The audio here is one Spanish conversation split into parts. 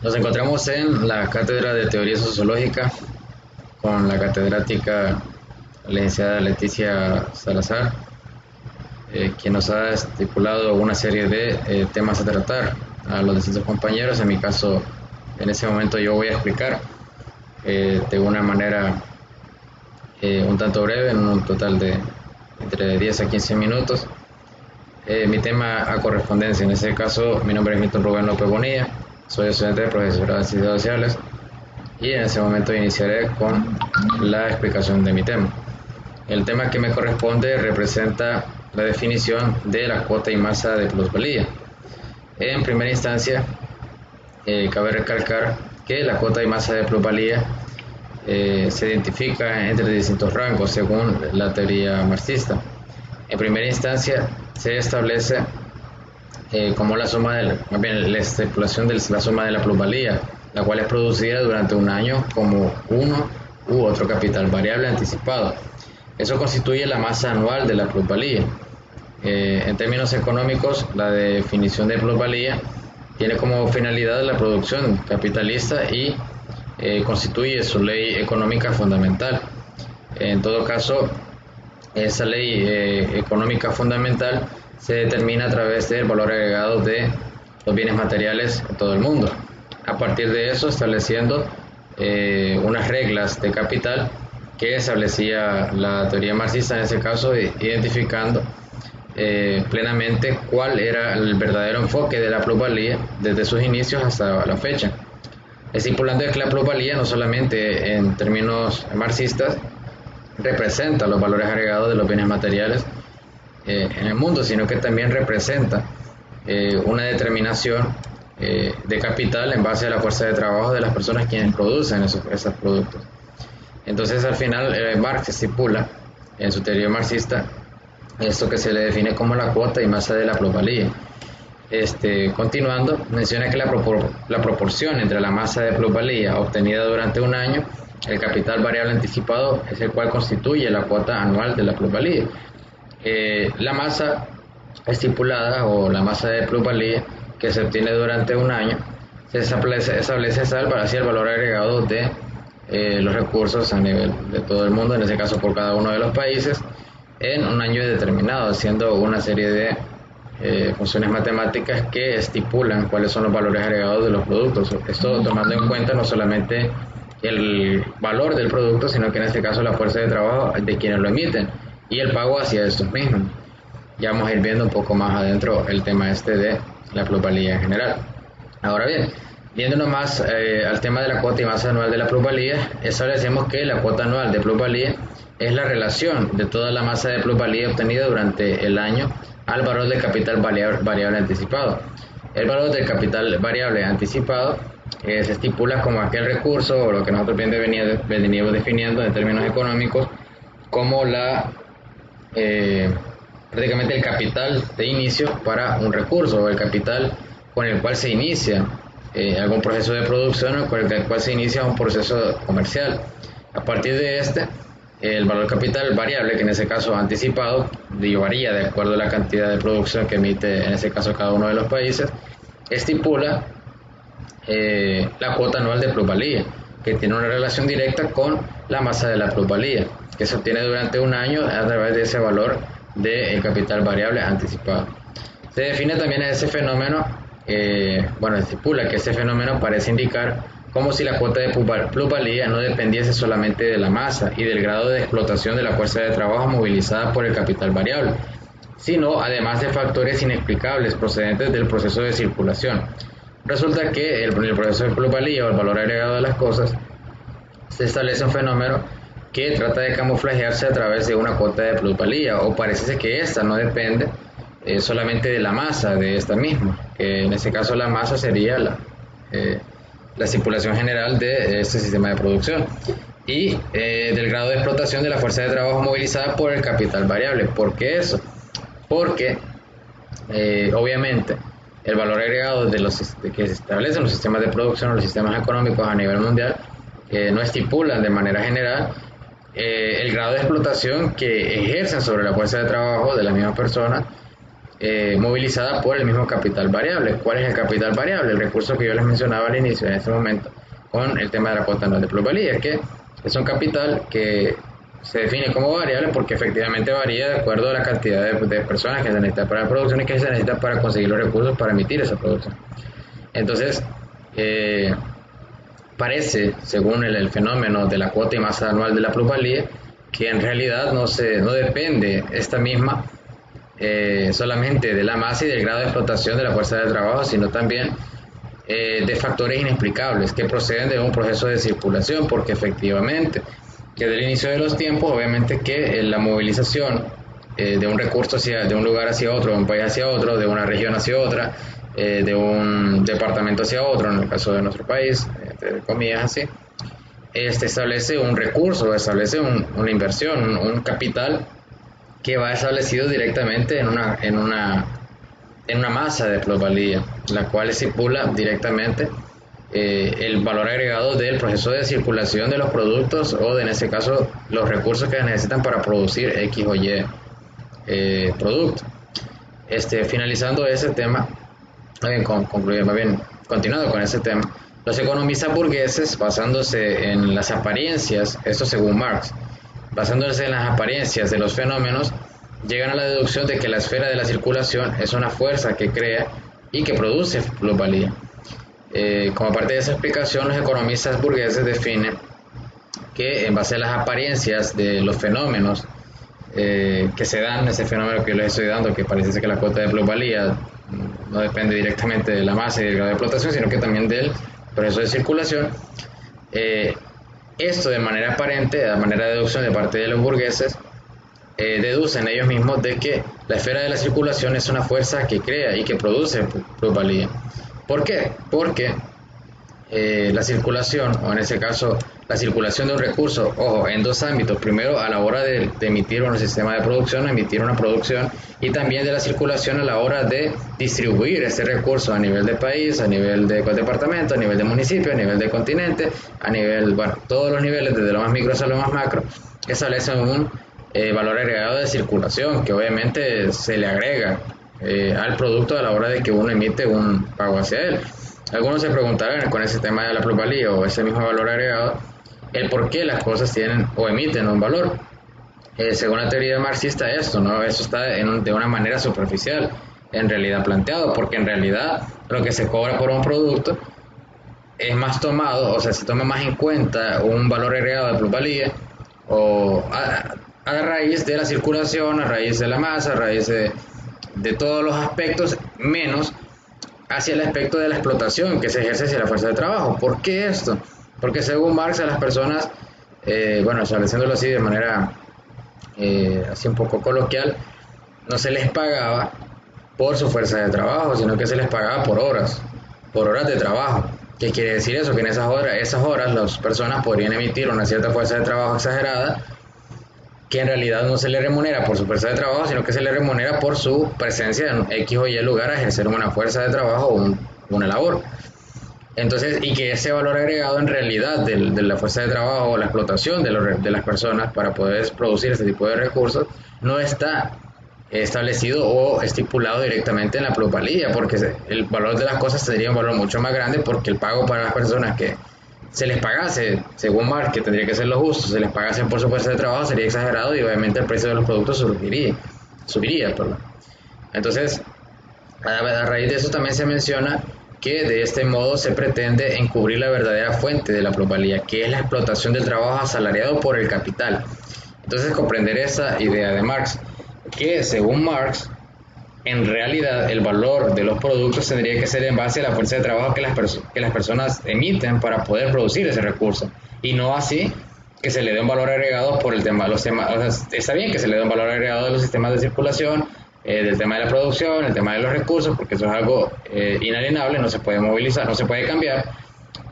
Nos encontramos en la Cátedra de Teoría Sociológica con la catedrática licenciada Leticia Salazar, quien nos ha estipulado una serie de temas a tratar a los distintos compañeros. En mi caso, en ese momento yo voy a explicar de una manera un tanto breve, en un total de entre 10 a 15 minutos, mi tema a correspondencia. En ese caso, mi nombre es Milton Rubén López Bonilla, soy estudiante de profesorado de Ciencias Sociales y en ese momento iniciaré con la explicación de mi tema. El tema que me corresponde representa la definición de la cuota y masa de plusvalía. En primera instancia, cabe recalcar que la cuota y masa de plusvalía se identifica entre distintos rangos según la teoría marxista. En primera instancia, se establece como la suma la estipulación de la suma de la plusvalía, la cual es producida durante un año como uno u otro capital variable anticipado. Eso constituye la masa anual de la plusvalía. En términos económicos, la definición de plusvalía tiene como finalidad la producción capitalista y constituye su ley económica fundamental. En todo caso, esa ley económica fundamental se determina a través del valor agregado de los bienes materiales en todo el mundo. A partir de eso, estableciendo unas reglas de capital que establecía la teoría marxista, en ese caso, identificando plenamente cuál era el verdadero enfoque de la plusvalía desde sus inicios hasta la fecha, estipulando que la plusvalía no solamente en términos marxistas representa los valores agregados de los bienes materiales en el mundo, sino que también representa una determinación de capital en base a la fuerza de trabajo de las personas quienes producen esos productos. Entonces, al final, Marx estipula en su teoría marxista esto que se le define como la cuota y masa de la plusvalía. Continuando, menciona que la proporción entre la masa de plusvalía obtenida durante un año, el capital variable anticipado, es el cual constituye la cuota anual de la plusvalía. La masa estipulada o la masa de plusvalía que se obtiene durante un año se establece así el valor agregado de los recursos a nivel de todo el mundo, en ese caso por cada uno de los países, en un año determinado, haciendo una serie de funciones matemáticas que estipulan cuáles son los valores agregados de los productos. Esto tomando en cuenta no solamente el valor del producto, sino que en este caso la fuerza de trabajo de quienes lo emiten y el pago hacia estos mismos. Ya vamos a ir viendo un poco más adentro el tema de la plusvalía en general. Ahora bien, viéndonos más al tema de la cuota y masa anual de la plusvalía, establecemos que la cuota anual de plusvalía es la relación de toda la masa de plusvalía obtenida durante el año al valor del capital variable anticipado. El valor del capital variable anticipado se estipula como aquel recurso, o lo que nosotros veníamos definiendo en términos económicos, como prácticamente el capital de inicio para un recurso, o el capital con el cual se inicia algún proceso de producción o con el cual se inicia un proceso comercial. A partir de el valor capital variable, que en ese caso anticipado, varía de acuerdo a la cantidad de producción que emite en ese caso cada uno de los países, estipula la cuota anual de plusvalía, que tiene una relación directa con la masa de la plusvalía, que se obtiene durante un año a través de ese valor del capital variable anticipado. Se define también ese fenómeno, estipula que ese fenómeno parece indicar como si la cuota de plusvalía no dependiese solamente de la masa y del grado de explotación de la fuerza de trabajo movilizada por el capital variable, sino además de factores inexplicables procedentes del proceso de circulación. Resulta que el proceso de plusvalía o el valor agregado de las cosas se establece un fenómeno que trata de camuflajearse a través de una cuota de plusvalía, o parece que esta no depende solamente de la masa de esta misma, que en este caso la masa sería la estipulación general de este sistema de producción y del grado de explotación de la fuerza de trabajo movilizada por el capital variable. ¿Por qué eso? Porque obviamente el valor agregado que se establecen los sistemas de producción o los sistemas económicos a nivel mundial no estipulan de manera general el grado de explotación que ejercen sobre la fuerza de trabajo de las mismas personas movilizada por el mismo capital variable. ¿Cuál es el capital variable? El recurso que yo les mencionaba al inicio en este momento con el tema de la cuota anual de plusvalía, que es un capital que se define como variable porque efectivamente varía de acuerdo a la cantidad de personas que se necesitan para la producción y que se necesitan para conseguir los recursos para emitir esa producción. Entonces, parece, según el fenómeno de la cuota y masa anual de la plusvalía, que en realidad no depende esta misma solamente de la masa y del grado de explotación de la fuerza de trabajo, sino también de factores inexplicables que proceden de un proceso de circulación, porque efectivamente, desde el inicio de los tiempos, obviamente que la movilización de un recurso de un lugar hacia otro, de un país hacia otro, de una región hacia otra, de un departamento hacia otro, en el caso de nuestro país, entre comillas así, establece un recurso, establece una inversión, un capital que va establecido directamente en una masa de plusvalía, la cual estipula directamente el valor agregado del proceso de circulación de los productos o en este caso los recursos que necesitan para producir X o Y producto. Finalizando ese tema, continuando con ese tema, los economistas burgueses, basándose en las apariencias, esto según Marx, basándose en las apariencias de los fenómenos, llegan a la deducción de que la esfera de la circulación es una fuerza que crea y que produce plusvalía. Como parte de esa explicación, los economistas burgueses definen que en base a las apariencias de los fenómenos que se dan, ese fenómeno que yo les estoy dando, que parece que la cuota de plusvalía no depende directamente de la masa y del grado de explotación, sino que también del proceso de circulación, esto de manera aparente, de manera de deducción de parte de los burgueses, deducen ellos mismos de que la esfera de la circulación es una fuerza que crea y que produce plusvalía. ¿Por qué? Porque la circulación, o en este caso la circulación de un recurso, ojo, en dos ámbitos: primero a la hora de emitir un sistema de producción, emitir una producción, y también de la circulación a la hora de distribuir este recurso a nivel de país, a nivel de departamento, a nivel de municipio, a nivel de continente, a nivel, todos los niveles, desde lo más micro hasta lo más macro, que establecen un valor agregado de circulación que obviamente se le agrega al producto a la hora de que uno emite un pago hacia él. Algunos se preguntarán con ese tema de la plusvalía o ese mismo valor agregado, el por qué las cosas tienen o emiten un valor. Según la teoría marxista, eso está de una manera superficial en realidad planteado, porque en realidad lo que se cobra por un producto es más tomado, o sea, se toma más en cuenta un valor agregado de plusvalía o a raíz de la circulación, a raíz de la masa, a raíz de todos los aspectos, menos hacia el aspecto de la explotación que se ejerce hacia la fuerza de trabajo. ¿Por qué esto? Porque según Marx, a las personas, estableciéndolo así de manera así un poco coloquial, no se les pagaba por su fuerza de trabajo, sino que se les pagaba por horas de trabajo. ¿Qué quiere decir eso? Que en esas horas las personas podrían emitir una cierta fuerza de trabajo exagerada, que en realidad no se le remunera por su fuerza de trabajo, sino que se le remunera por su presencia en X o Y lugar a ejercer una fuerza de trabajo o una labor. Entonces, y que ese valor agregado en realidad de la fuerza de trabajo o la explotación de las personas para poder producir este tipo de recursos no está establecido o estipulado directamente en la plusvalía, porque el valor de las cosas tendría un valor mucho más grande, porque el pago para las personas que se les pagase, según Marx, que tendría que ser lo justo, se les pagase por su fuerza de trabajo, sería exagerado y obviamente el precio de los productos subiría. Entonces, a raíz de eso también se menciona que de este modo se pretende encubrir la verdadera fuente de la plusvalía, que es la explotación del trabajo asalariado por el capital. Entonces, comprender esa idea de Marx, que según Marx, en realidad el valor de los productos tendría que ser en base a la fuerza de trabajo que las personas emiten para poder producir ese recurso, y no así que se le dé un valor agregado por el tema de los temas. O sea, está bien que se le dé un valor agregado de los sistemas de circulación, del tema de la producción, el tema de los recursos, porque eso es algo inalienable, no se puede movilizar, no se puede cambiar.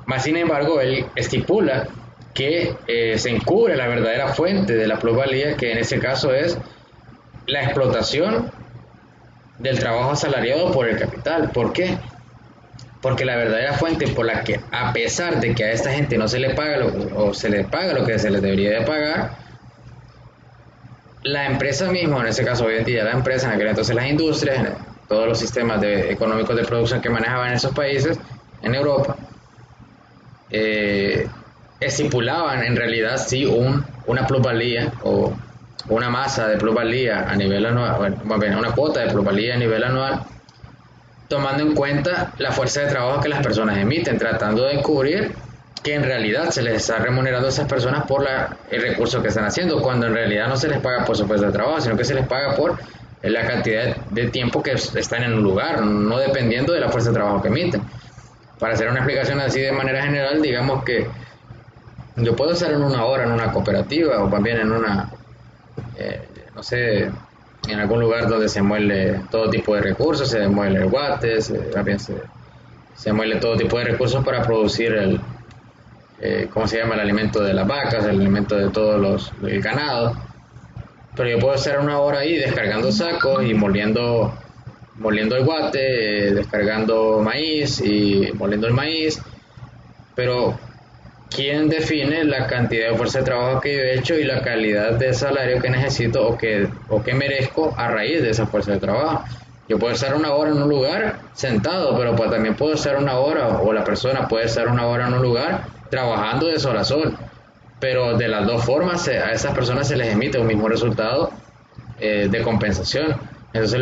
Más sin embargo, él estipula que se encubre la verdadera fuente de la plusvalía, que en ese caso es la explotación del trabajo asalariado por el capital. ¿Por qué? Porque la verdadera fuente por la que, a pesar de que a esta gente no se le paga o se le paga lo que se les debería de pagar, la empresa misma, en ese caso hoy en día la empresa, en aquel entonces las industrias, todos los sistemas económicos de producción que manejaban en esos países, en Europa, estipulaban en realidad sí una plusvalía o una masa de plusvalía a nivel anual, bueno, una cuota de plusvalía a nivel anual, tomando en cuenta la fuerza de trabajo que las personas emiten, tratando de encubrir que en realidad se les está remunerando a esas personas por el recurso que están haciendo, cuando en realidad no se les paga por su fuerza de trabajo, sino que se les paga por la cantidad de tiempo que están en un lugar, no dependiendo de la fuerza de trabajo que emiten. Para hacer una explicación así de manera general, digamos que yo puedo estar en una hora en una cooperativa o también en una, no sé, en algún lugar donde se muele todo tipo de recursos, se muele el guate, se muele todo tipo de recursos para producir ¿cómo se llama? El alimento de las vacas, el alimento de el ganado. Pero yo puedo estar una hora ahí descargando sacos y moliendo el guate, descargando maíz y moliendo el maíz. Pero ¿quién define la cantidad de fuerza de trabajo que yo he hecho y la calidad de salario que necesito o que merezco a raíz de esa fuerza de trabajo? Yo puedo estar una hora en un lugar sentado, pero pues también puedo estar una hora, o la persona puede estar una hora en un lugar trabajando de sol a sol. Pero de las dos formas a esas personas se les emite un mismo resultado de compensación. Entonces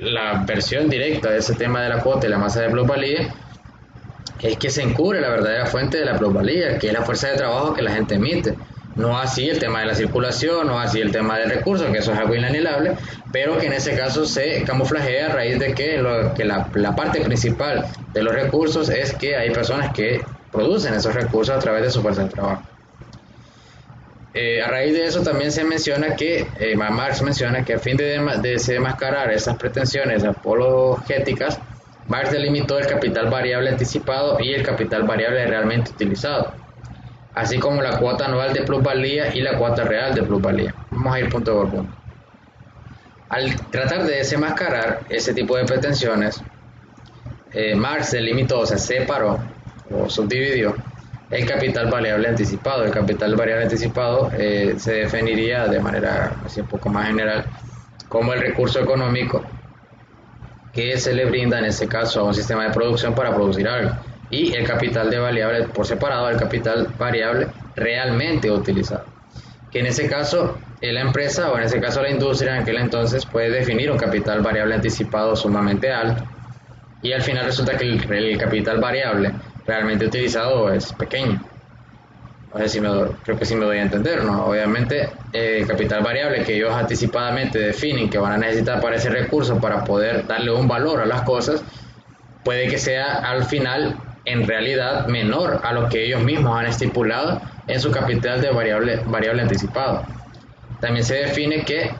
la versión directa de ese tema de la cuota y la masa de plusvalía es que se encubre la verdadera fuente de la plusvalía, que es la fuerza de trabajo que la gente emite. No así el tema de la circulación, no así el tema del recurso, que eso es algo inanilable, pero que en ese caso se camuflajea a raíz de que la parte principal de los recursos es que hay personas que producen esos recursos a través de su fuerza de trabajo. A raíz de eso también se menciona Marx menciona que a fin de desenmascarar esas pretensiones apologéticas, Marx delimitó el capital variable anticipado y el capital variable realmente utilizado, así como la cuota anual de plusvalía y la cuota real de plusvalía. Vamos a ir punto por punto. Al tratar de desenmascarar ese tipo de pretensiones, Marx delimitó, o sea, separó o subdividió el capital variable anticipado. El capital variable anticipado se definiría de manera así un poco más general como el recurso económico que se le brinda en este caso a un sistema de producción para producir algo, y el capital de variable por separado, el capital variable realmente utilizado, que en ese caso la empresa o en ese caso la industria en aquel entonces puede definir un capital variable anticipado sumamente alto, y al final resulta que el capital variable realmente utilizado es pequeño. No sé creo que sí me doy a entender, ¿no? Obviamente el capital variable que ellos anticipadamente definen que van a necesitar para ese recurso para poder darle un valor a las cosas, puede que sea al final en realidad menor a lo que ellos mismos han estipulado en su capital de variable anticipado. También se define que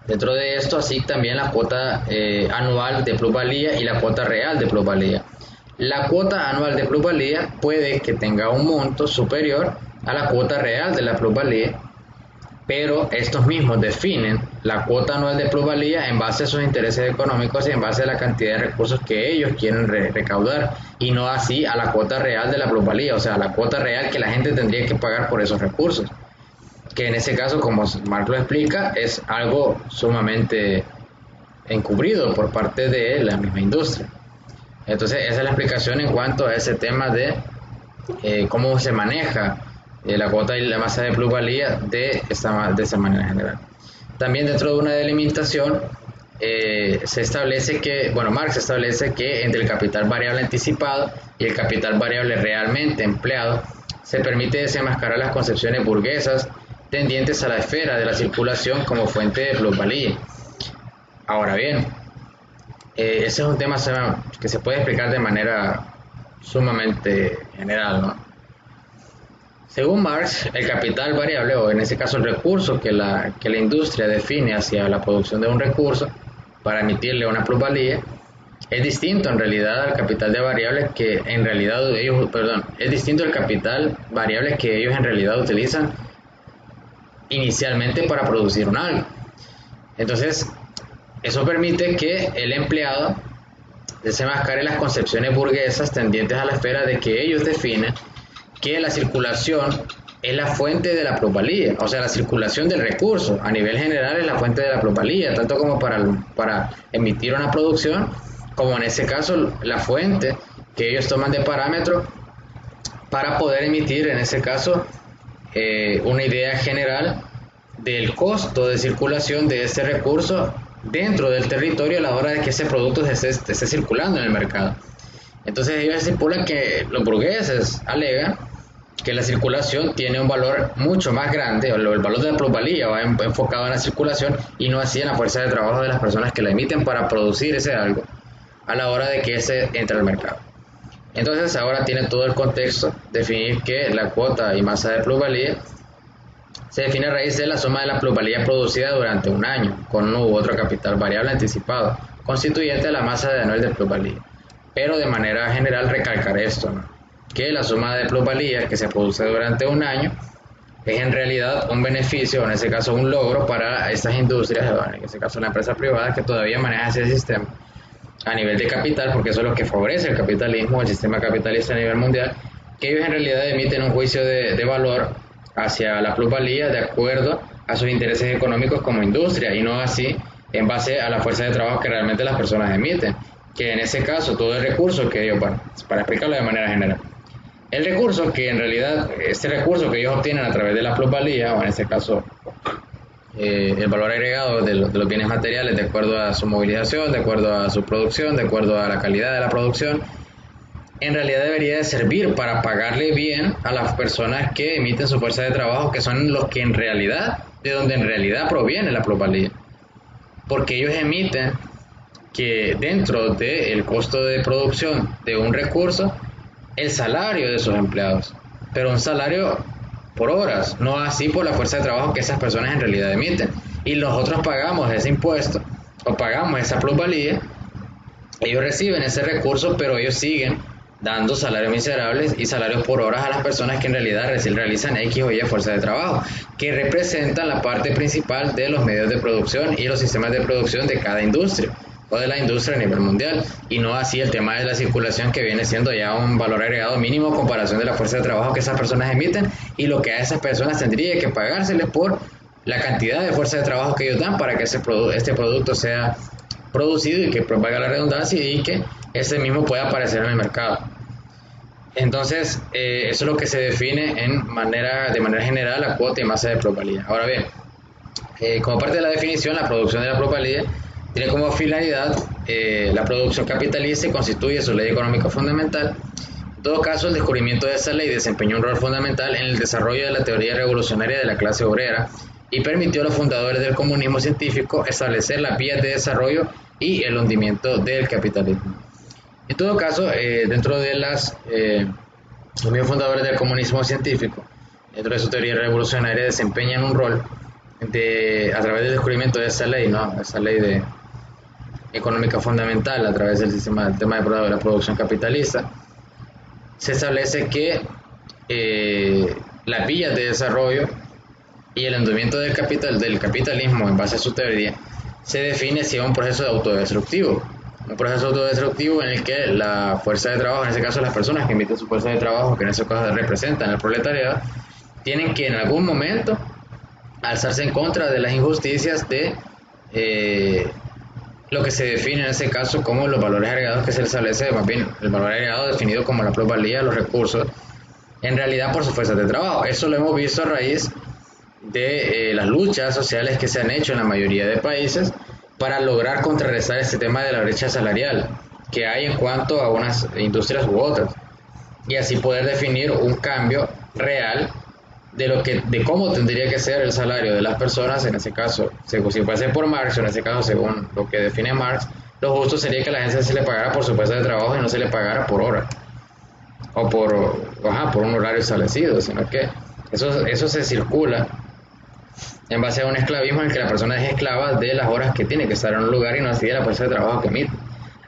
dentro de esto así también la cuota anual de plusvalía y la cuota real de plusvalía. La cuota anual de plusvalía puede que tenga un monto superior a la cuota real de la plusvalía, pero estos mismos definen la cuota anual de plusvalía en base a sus intereses económicos y en base a la cantidad de recursos que ellos quieren recaudar, y no así a la cuota real de la plusvalía, o sea, la cuota real que la gente tendría que pagar por esos recursos, que en ese caso, como Marx lo explica, es algo sumamente encubrido por parte de la misma industria. Entonces esa es la explicación en cuanto a ese tema de cómo se maneja la cuota y la masa de plusvalía de esa manera general. También dentro de una delimitación se establece Marx establece que entre el capital variable anticipado y el capital variable realmente empleado se permite desenmascarar las concepciones burguesas tendientes a la esfera de la circulación como fuente de plusvalía. Ahora bien, ese es un tema que se puede explicar de manera sumamente general, ¿no? Según Marx, el capital variable, o en ese caso el recurso que la industria define hacia la producción de un recurso para emitirle una plusvalía, es distinto en realidad al capital de variables que en realidad es distinto al capital variable que ellos en realidad utilizan inicialmente para producir un algo. Entonces, eso permite que el empleado desenmascare las concepciones burguesas tendientes a la esfera de que ellos definen que la circulación es la fuente de la plusvalía, o sea, la circulación del recurso a nivel general es la fuente de la plusvalía, tanto como para emitir una producción, como en ese caso la fuente que ellos toman de parámetro para poder emitir, en ese caso, una idea general del costo de circulación de ese recurso dentro del territorio a la hora de que ese producto esté circulando en el mercado. Entonces ellos estipulan que los burgueses alegan que la circulación tiene un valor mucho más grande, o el valor de la plusvalía va enfocado en la circulación y no así en la fuerza de trabajo de las personas que la emiten para producir ese algo a la hora de que ese entre al mercado. Entonces ahora tiene todo el contexto definir que la cuota y masa de plusvalía se define a raíz de la suma de la plusvalía producida durante un año con uno u otro capital variable anticipado constituyente de la masa de anual de plusvalía. Pero de manera general recalcar esto, ¿no? Que la suma de plusvalía que se produce durante un año es en realidad un beneficio, o en ese caso un logro para estas industrias, en ese caso la empresa privada que todavía maneja ese sistema a nivel de capital, porque eso es lo que favorece el capitalismo, el sistema capitalista a nivel mundial, que ellos en realidad emiten un juicio de valor hacia la plusvalía de acuerdo a sus intereses económicos como industria y no así en base a la fuerza de trabajo que realmente las personas emiten, que en ese caso todo el recurso que ellos, bueno, para explicarlo de manera general, el recurso que en realidad, este recurso que ellos obtienen a través de la plusvalía, o en este caso el valor agregado de los bienes materiales de acuerdo a su movilización, de acuerdo a su producción, de acuerdo a la calidad de la producción, en realidad debería de servir para pagarle bien a las personas que emiten su fuerza de trabajo, que son los que en realidad, de donde en realidad proviene la plusvalía, porque ellos emiten que dentro del costo de producción de un recurso, el salario de sus empleados, pero un salario por horas, no así por la fuerza de trabajo que esas personas en realidad emiten. Y nosotros pagamos ese impuesto o pagamos esa plusvalía, ellos reciben ese recurso, pero ellos siguen dando salarios miserables y salarios por horas a las personas que en realidad realizan X o Y fuerza de trabajo, que representan la parte principal de los medios de producción y los sistemas de producción de cada industria o de la industria a nivel mundial, y no así el tema de la circulación, que viene siendo ya un valor agregado mínimo en comparación de la fuerza de trabajo que esas personas emiten y lo que a esas personas tendría que pagárseles por la cantidad de fuerza de trabajo que ellos dan para que este producto sea producido y que valga la redundancia y que ese mismo pueda aparecer en el mercado. Entonces, eso es lo que se define de manera general la cuota y masa de plusvalía. Ahora bien, como parte de la definición, la producción de la plusvalía tiene como finalidad la producción capitalista y constituye su ley económica fundamental. En todo caso, el descubrimiento de esta ley desempeñó un rol fundamental en el desarrollo de la teoría revolucionaria de la clase obrera y permitió a los fundadores del comunismo científico establecer las vías de desarrollo y el hundimiento del capitalismo. En todo caso, dentro de los mismos fundadores del comunismo científico, dentro de su teoría revolucionaria, desempeñan un rol a través del descubrimiento de esa ley, ¿no? Esa ley económica fundamental, a través del tema de la producción capitalista, se establece que las vías de desarrollo y el hundimiento del capitalismo en base a su teoría se define si es un proceso autodestructivo. Un proceso autodestructivo en el que la fuerza de trabajo, en este caso las personas que emiten su fuerza de trabajo, que en este caso representan el proletariado, tienen que en algún momento alzarse en contra de las injusticias de lo que se define en ese caso como los valores agregados que se les establece, más bien el valor agregado definido como la plusvalía de los recursos, en realidad por sus fuerzas de trabajo. Eso lo hemos visto a raíz de las luchas sociales que se han hecho en la mayoría de países para lograr contrarrestar este tema de la brecha salarial que hay en cuanto a unas industrias u otras, y así poder definir un cambio real de cómo tendría que ser el salario de las personas. En ese caso, si fuese por Marx, o en ese caso según lo que define Marx, lo justo sería que a la gente se le pagara por su fuerza de trabajo y no se le pagara por hora o por un horario establecido, sino que eso se circula en base a un esclavismo en el que la persona es esclava de las horas que tiene que estar en un lugar y no así de la fuerza de trabajo que emite.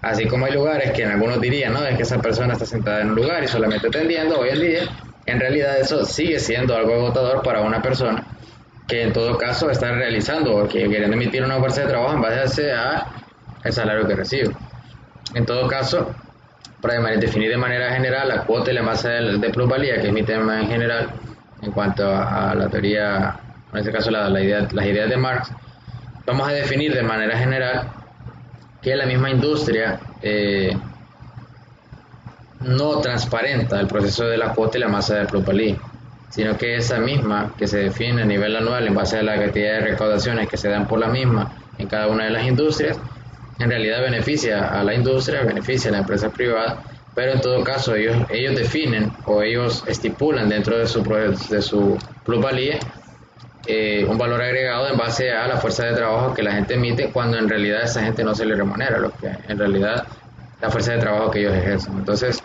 Así como hay lugares que en algunos dirían, no, es que esa persona está sentada en un lugar y solamente atendiendo, hoy en día, en realidad eso sigue siendo algo agotador para una persona que en todo caso está realizando o que queriendo emitir una fuerza de trabajo en base a el salario que recibe. En todo caso, para definir de manera general la cuota y la masa de plusvalía que emiten en general en cuanto a la teoría, en este caso las ideas de Marx, vamos a definir de manera general que la misma industria no transparenta el proceso de la cuota y la masa de plusvalía, sino que esa misma que se define a nivel anual en base a la cantidad de recaudaciones que se dan por la misma en cada una de las industrias, en realidad beneficia a la industria, beneficia a la empresa privada, pero en todo caso ellos definen o ellos estipulan dentro de su plusvalía un valor agregado en base a la fuerza de trabajo que la gente emite, cuando en realidad a esa gente no se le remunera, lo que en realidad la fuerza de trabajo que ellos ejercen. Entonces,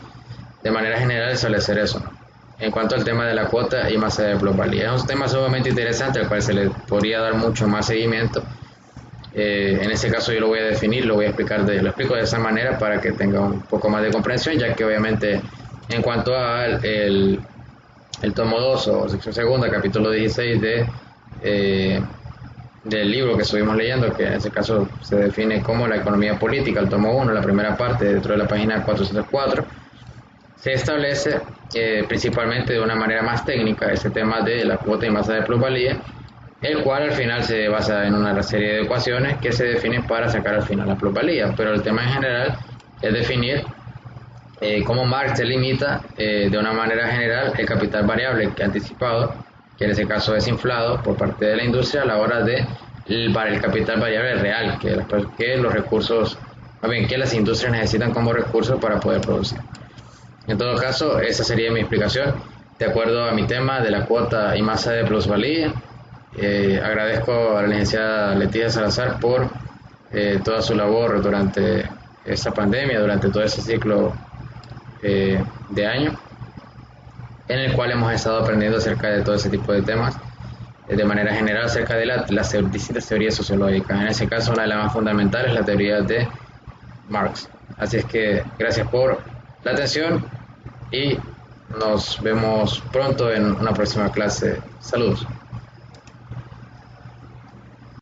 de manera general suele ser eso, ¿no? En cuanto al tema de la cuota y masa de plusvalía, es un tema sumamente interesante al cual se le podría dar mucho más seguimiento. En ese caso yo lo voy a definir, lo explico de esa manera para que tenga un poco más de comprensión, ya que obviamente en cuanto al el tomo 2 o sección segunda, capítulo 16 del libro que estuvimos leyendo, que en ese caso se define como la economía política, el tomo 1, la primera parte, dentro de la página 404, se establece principalmente de una manera más técnica ese tema de la cuota y masa de plusvalía, el cual al final se basa en una serie de ecuaciones que se definen para sacar al final la plusvalía, pero el tema en general es definir cómo Marx se limita de una manera general el capital variable que anticipado, que en ese caso es inflado por parte de la industria a la hora de para el capital variable real, que los recursos, más bien, que las industrias necesitan como recursos para poder producir. En todo caso, esa sería mi explicación de acuerdo a mi tema de la cuota y masa de plusvalía. Agradezco a la licenciada Leticia Salazar por toda su labor durante esta pandemia, durante todo ese ciclo de año, en el cual hemos estado aprendiendo acerca de todo ese tipo de temas, de manera general acerca de las distintas teorías sociológicas. En ese caso, una de las más fundamentales es la teoría de Marx. Así es que gracias por la atención y nos vemos pronto en una próxima clase. Saludos.